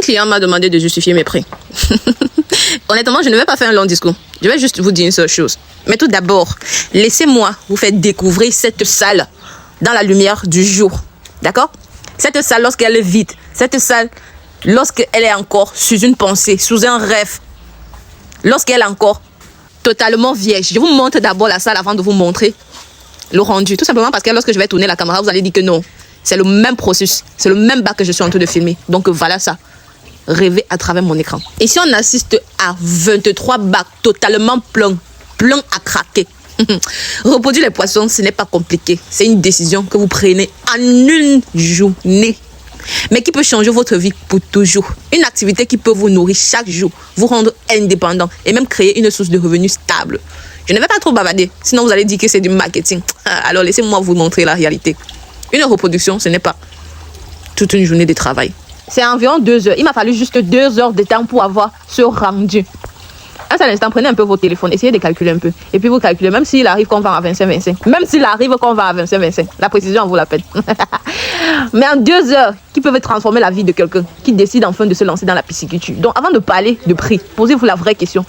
Un client m'a demandé de justifier mes prix. Honnêtement, je ne vais pas faire un long discours. Je vais juste vous dire une seule chose. Mais tout d'abord, laissez-moi vous faire découvrir cette salle dans la lumière du jour. D'accord? Cette salle, lorsqu'elle est vide, cette salle, lorsqu'elle est encore sous une pensée, sous un rêve, lorsqu'elle est encore totalement vierge. Je vous montre d'abord la salle avant de vous montrer le rendu. Tout simplement parce que lorsque je vais tourner la caméra, vous allez dire que non. C'est le même processus. C'est le même bac que je suis en train de filmer. Donc voilà ça. Rêver à travers mon écran. Ici, on assiste à 23 bacs totalement pleins à craquer. Reproduire les poissons, ce n'est pas compliqué. C'est une décision que vous prenez en une journée, mais qui peut changer votre vie pour toujours. Une activité qui peut vous nourrir chaque jour, vous rendre indépendant et même créer une source de revenus stable. Je ne vais pas trop bavarder, sinon vous allez dire que c'est du marketing. Alors laissez-moi vous montrer la réalité. Une reproduction, ce n'est pas toute une journée de travail. C'est environ 2 heures. Il m'a fallu juste 2 heures de temps pour avoir ce rendu. Un seul instant, prenez un peu votre téléphone, essayez de calculer un peu. Et puis vous calculez, même s'il arrive qu'on vend à 25-25. Même s'il arrive qu'on vend à 25-25. La précision en vaut la peine. Mais en 2 heures, qui peuvent transformer la vie de quelqu'un qui décide enfin de se lancer dans la pisciculture. Donc avant de parler de prix, posez-vous la vraie question.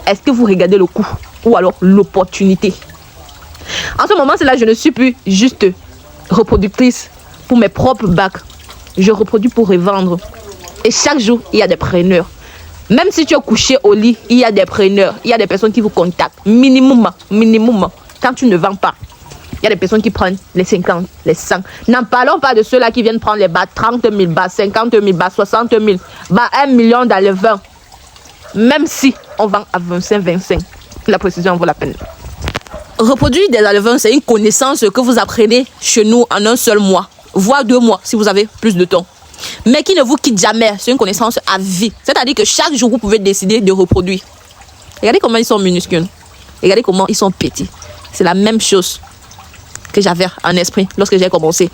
Est-ce que vous regardez le coût ou alors l'opportunité? En ce moment, c'est là je ne suis plus juste reproductrice pour mes propres bacs. Je reproduis pour revendre. Et chaque jour, il y a des preneurs. Même si tu es couché au lit, il y a des preneurs. Il y a des personnes qui vous contactent. Minimum. Quand tu ne vends pas. Il y a des personnes qui prennent les 50, les 100. N'en parlons pas de ceux-là qui viennent prendre les bas 30 000 bas, 50 000 bas, 60 000 bas, 1 million dans le vin. Même si on vend à 25-25. La précision en vaut la peine. Reproduire des alevins, c'est une connaissance que vous apprenez chez nous en un seul mois, voire 2 mois si vous avez plus de temps. Mais qui ne vous quitte jamais, c'est une connaissance à vie. C'est-à-dire que chaque jour, vous pouvez décider de reproduire. Regardez comment ils sont minuscules. Regardez comment ils sont petits. C'est la même chose que j'avais en esprit lorsque j'ai commencé.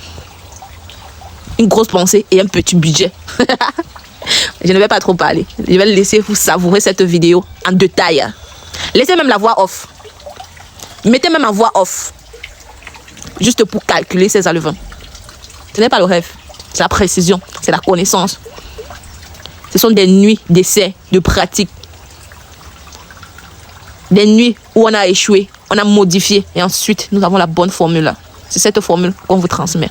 Une grosse pensée et un petit budget. Je ne vais pas trop parler. Je vais laisser vous savourer cette vidéo en détail. Laissez même la voix off. Mettez même en voix off. Juste pour calculer ces alevins. Ce n'est pas le rêve. C'est la précision. C'est la connaissance. Ce sont des nuits d'essais, de pratique. Des nuits où on a échoué, on a modifié. Et ensuite, nous avons la bonne formule. C'est cette formule qu'on vous transmet.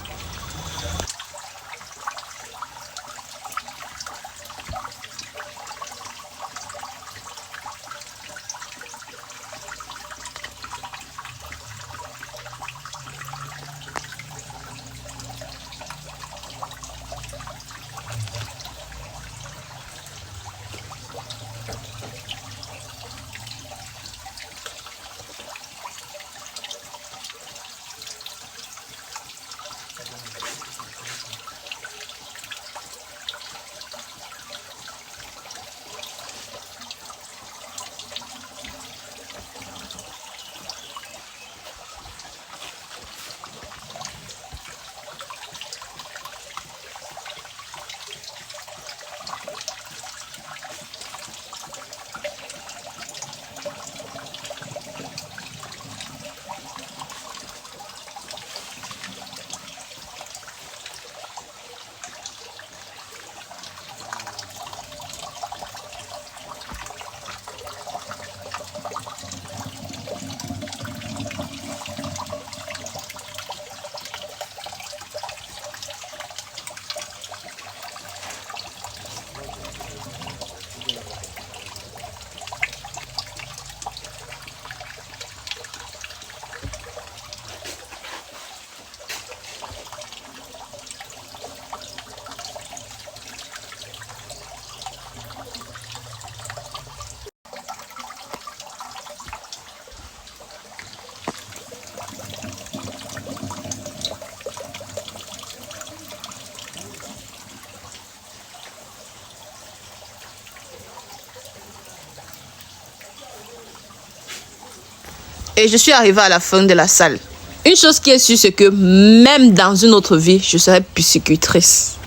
Et je suis arrivée à la fin de la salle. Une chose qui est sûre, c'est que même dans une autre vie, je serai piscicultrice.